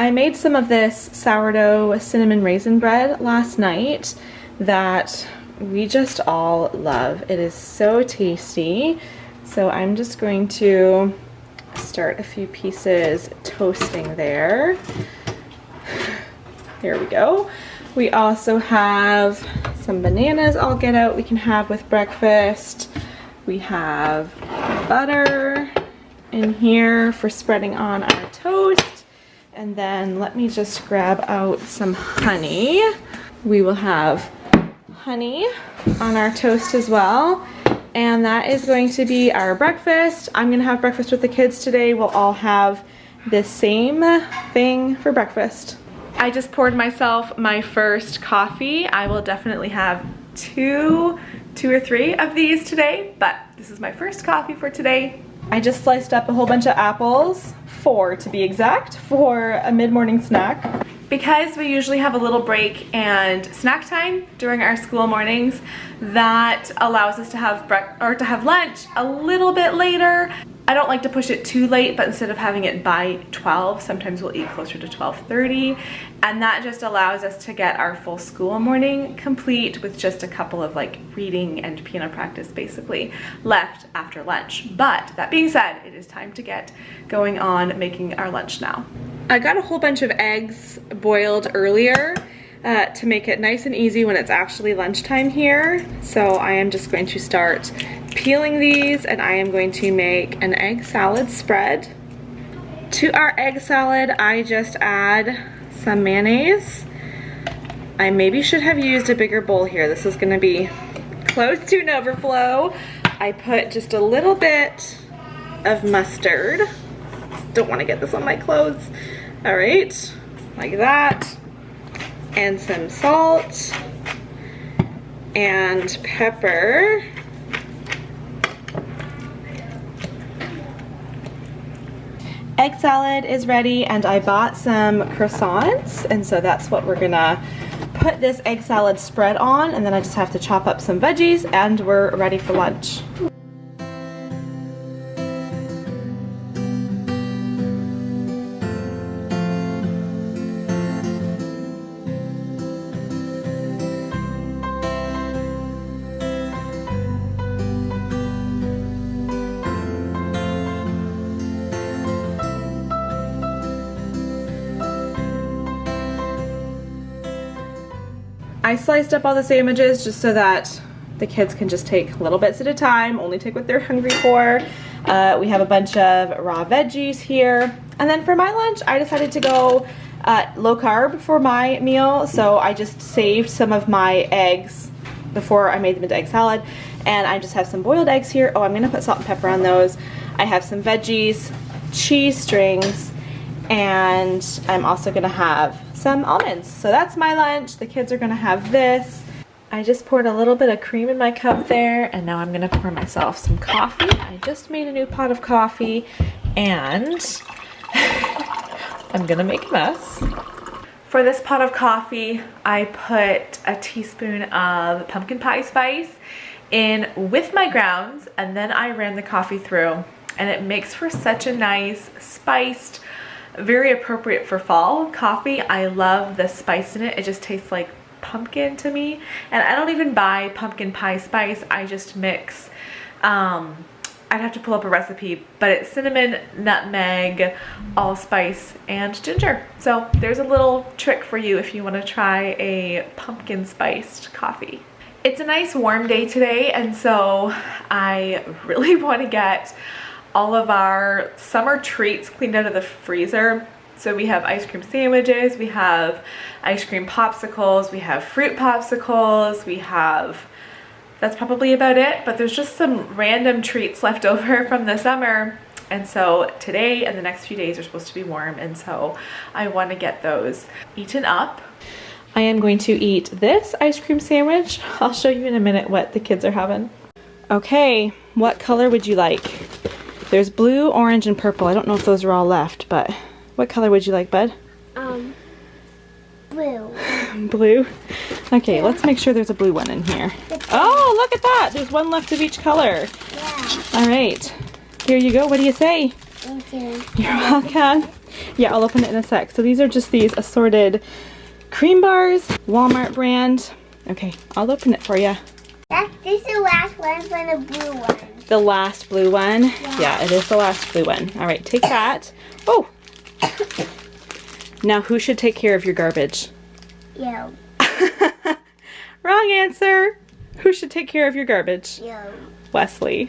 I made some of this sourdough cinnamon raisin bread last night that we just all love. It is so tasty. So I'm just going to start a few pieces toasting there. There we go. We also have some bananas I'll get out we can have with breakfast. We have butter in here for spreading on our toast. And then let me just grab out some honey. We will have honey on our toast as well. And that is going to be our breakfast. I'm gonna have breakfast with the kids today. We'll all have the same thing for breakfast. I just poured myself my first coffee. I will definitely have two or three of these today, but this is my first coffee for today. I just sliced up a whole bunch of apples, 4 to be exact, for a mid-morning snack. Because we usually have a little break and snack time during our school mornings, that allows us to have lunch a little bit later. I don't like to push it too late, but instead of having it by 12, sometimes we'll eat closer to 12:30, and that just allows us to get our full school morning complete with just a couple of like reading and piano practice basically left after lunch. But that being said, it is time to get going on making our lunch now. I got a whole bunch of eggs boiled earlier to make it nice and easy when it's actually lunchtime here. So I am just going to start peeling these, and I am going to make an egg salad spread. To our egg salad, I just add some mayonnaise. I maybe should have used a bigger bowl here. This is gonna be close to an overflow. I put just a little bit of mustard. Don't wanna get this on my clothes. All right, like that. And some salt and pepper. Egg salad is ready, and I bought some croissants, and so that's what we're gonna put this egg salad spread on, and then I just have to chop up some veggies and we're ready for lunch. I sliced up all the sandwiches just so that the kids can just take little bits at a time, only take what they're hungry for. We have a bunch of raw veggies here. And then for my lunch, I decided to go low carb for my meal. So I just saved some of my eggs before I made them into egg salad. And I just have some boiled eggs here. Oh, I'm gonna put salt and pepper on those. I have some veggies, cheese strings, and I'm also gonna have some almonds. So that's my lunch. The kids are gonna have this. I just poured a little bit of cream in my cup there, and now I'm gonna pour myself some coffee. I just made a new pot of coffee, and I'm gonna make a mess. For this pot of coffee, I put a teaspoon of pumpkin pie spice in with my grounds, and then I ran the coffee through, and it makes for such a nice spiced, very appropriate for fall coffee. I love the spice in it. It just tastes like pumpkin to me. And I don't even buy pumpkin pie spice. I just mix, I'd have to pull up a recipe, but it's cinnamon, nutmeg, allspice, and ginger. So there's a little trick for you if you want to try a pumpkin spiced coffee. It's a nice warm day today, and so I really want to get all of our summer treats cleaned out of the freezer. So we have ice cream sandwiches, we have ice cream popsicles, we have fruit popsicles, we have, that's probably about it, but there's just some random treats left over from the summer. And so today and the next few days are supposed to be warm, and so I want to get those eaten up. I am going to eat this ice cream sandwich. I'll show you in a minute what the kids are having. Okay, what color would you like? There's blue, orange, and purple. I don't know if those are all left, but what color would you like, bud? Blue. Blue? Okay, let's make sure there's a blue one in here. Oh, look at that! There's one left of each color. Yeah. All right, here you go. What do you say? Thank you. You're welcome. Yeah, I'll open it in a sec. So these are just these assorted cream bars, Walmart brand. Okay, I'll open it for you. This is the last one from the blue one. The last blue one? Yeah, it is the last blue one. All right, take that. Oh! Now who should take care of your garbage? You. Wrong answer. Who should take care of your garbage? You. Wesley.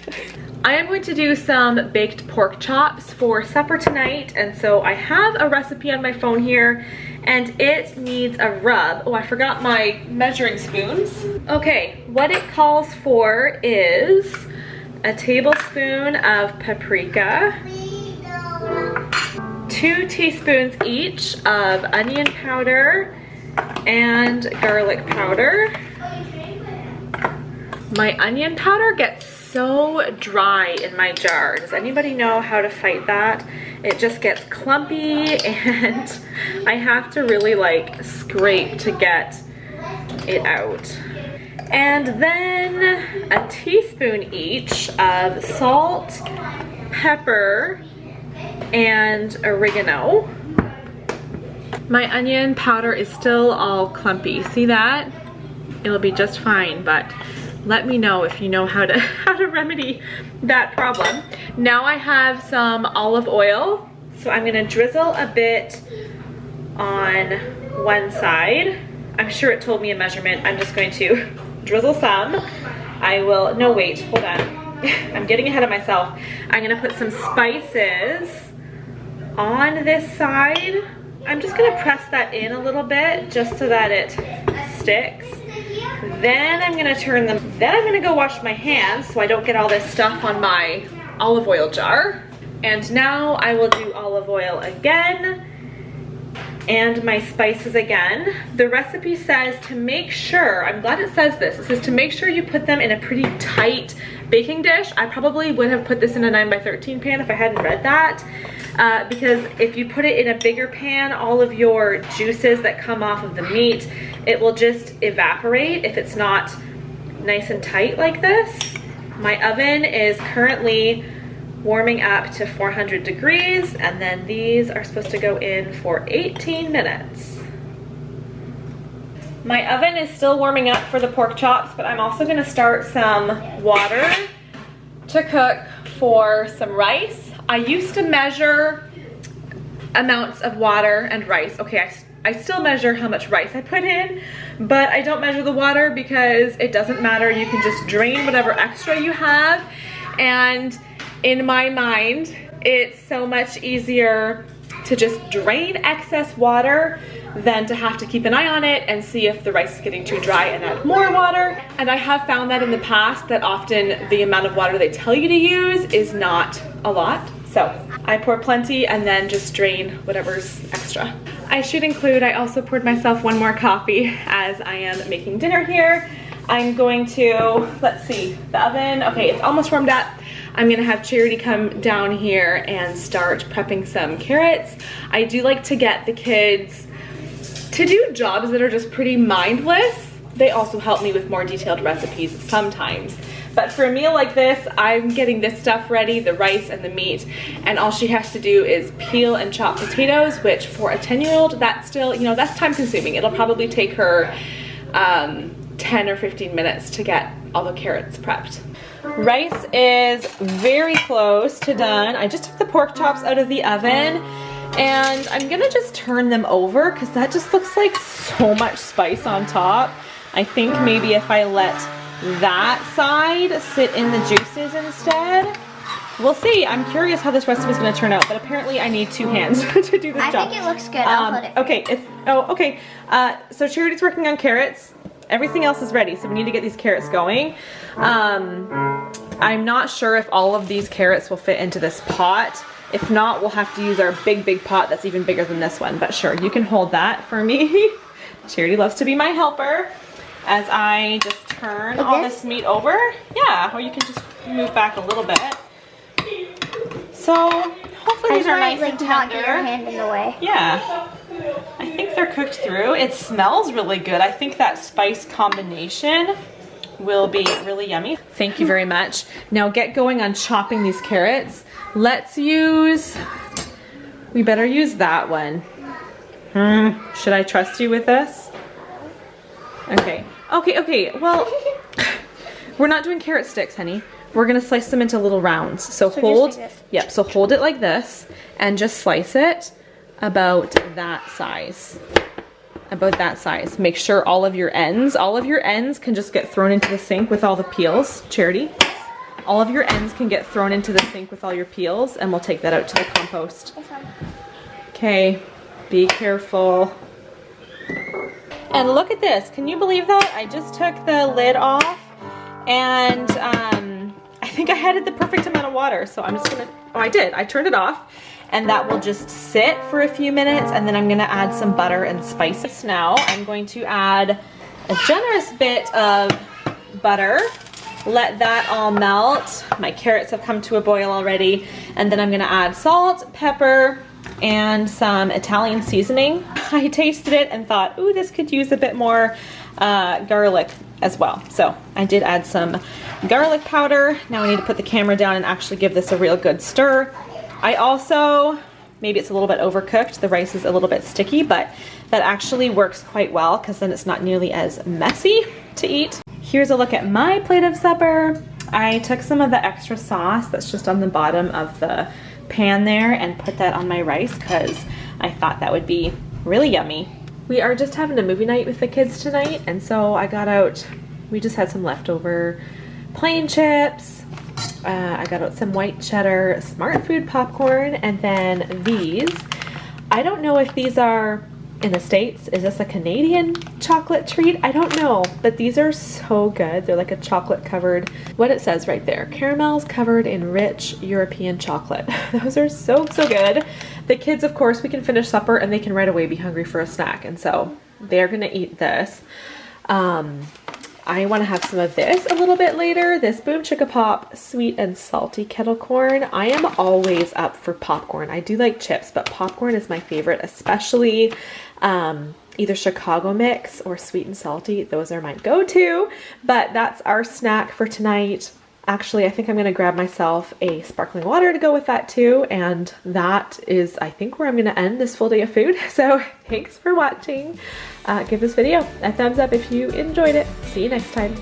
I am going to do some baked pork chops for supper tonight, and so I have a recipe on my phone here, and it needs a rub. Oh, I forgot my measuring spoons. Okay, what it calls for is a tablespoon of paprika, 2 teaspoons each of onion powder and garlic powder. My onion powder gets so dry in my jar. Does anybody know how to fight that? It just gets clumpy and I have to really like scrape to get it out. And then a teaspoon each of salt, pepper, and oregano. My onion powder is still all clumpy. See that? It'll be just fine, but let me know if you know how to remedy that problem. Now I have some olive oil, so I'm gonna drizzle a bit on one side. I'm sure it told me a measurement. I'm just going to drizzle some. No wait, hold on. I'm getting ahead of myself. I'm gonna put some spices on this side. I'm just gonna press that in a little bit just so that it sticks. Then I'm gonna then I'm gonna go wash my hands so I don't get all this stuff on my olive oil jar. And now I will do olive oil again and my spices again. The recipe says to make sure, I'm glad it says this, it says to make sure you put them in a pretty tight baking dish. I probably would have put this in a 9x13 pan if I hadn't read that. Because if you put it in a bigger pan, all of your juices that come off of the meat, it will just evaporate if it's not nice and tight like this. My oven is currently warming up to 400 degrees, and then these are supposed to go in for 18 minutes. My oven is still warming up for the pork chops, but I'm also gonna start some water to cook for some rice. I used to measure amounts of water and rice. Okay, I still measure how much rice I put in, but I don't measure the water because it doesn't matter. You can just drain whatever extra you have. And in my mind, it's so much easier to just drain excess water than to have to keep an eye on it and see if the rice is getting too dry and add more water. And I have found that in the past that often the amount of water they tell you to use is not a lot. So I pour plenty and then just drain whatever's extra. I should include, I also poured myself one more coffee as I am making dinner here. I'm going to, let's see, the oven, okay, it's almost warmed up. I'm gonna have Charity come down here and start prepping some carrots. I do like to get the kids to do jobs that are just pretty mindless. They also help me with more detailed recipes sometimes. But for a meal like this, I'm getting this stuff ready, the rice and the meat, and all she has to do is peel and chop potatoes, which for a 10-year-old, that's still, you know, that's time consuming. It'll probably take her 10 or 15 minutes to get all the carrots prepped. Rice is very close to done. I just took the pork chops out of the oven, and I'm gonna just turn them over because that just looks like so much spice on top. I think maybe if I let that side sit in the juices instead. We'll see. I'm curious how this recipe is going to turn out, but apparently I need 2 hands to do this job. I think it looks good. I'll put it. Okay. So Charity's working on carrots. Everything else is ready, so we need to get these carrots going. I'm not sure if all of these carrots will fit into this pot. If not, we'll have to use our big pot that's even bigger than this one, but sure, you can hold that for me. Charity loves to be my helper. As I just turn all this meat over. Yeah, or you can just move back a little bit. So hopefully these are nice and tender. Not get your hand in the way. Yeah, I think they're cooked through. It smells really good. I think that spice combination will be really yummy. Thank you very much. Now get going on chopping these carrots. We We better use that one. Should I trust you with this? Okay. Okay, well, we're not doing carrot sticks, honey. We're gonna slice them into little rounds. So hold, just like this. yep, so hold it like this and just slice it about that size. About that size. Make sure all of your ends can just get thrown into the sink with all the peels. Charity. All of your ends can get thrown into the sink with all your peels, and we'll take that out to the compost. Okay, be careful. And look at this. Can you believe that? I just took the lid off, and I think I added the perfect amount of water. So I'm just gonna, oh, I did. I turned it off, and that will just sit for a few minutes, and then I'm gonna add some butter and spices. Now I'm going to add a generous bit of butter. Let that all melt. My carrots have come to a boil already. And then I'm gonna add salt, pepper, and some Italian seasoning. I tasted it and thought, ooh, this could use a bit more garlic as well. So I did add some garlic powder. Now I need to put the camera down and actually give this a real good stir. I also, maybe it's a little bit overcooked. The rice is a little bit sticky, but that actually works quite well because then it's not nearly as messy to eat. Here's a look at my plate of supper. I took some of the extra sauce that's just on the bottom of the pan there and put that on my rice because I thought that would be really yummy. We are just having a movie night with the kids tonight, and so I got out, we just had some leftover plain chips. I got out some white cheddar Smart Food popcorn, and then these. I don't know if these are in the States. Is this a Canadian chocolate treat? I don't know, but these are so good. They're like a chocolate covered, what it says right there, caramels covered in rich European chocolate. Those are so good. The kids, of course, we can finish supper and they can right away be hungry for a snack, and so they're gonna eat this. I want to have some of this a little bit later. This Boom Chicka Pop sweet and salty kettle corn. I am always up for popcorn. I do like chips, but popcorn is my favorite, especially either Chicago mix or sweet and salty. Those are my go-to, but that's our snack for tonight. Actually, I think I'm gonna grab myself a sparkling water to go with that too, and that is, I think, where I'm gonna end this full day of food. So thanks for watching. Give this video a thumbs up if you enjoyed it. See you next time.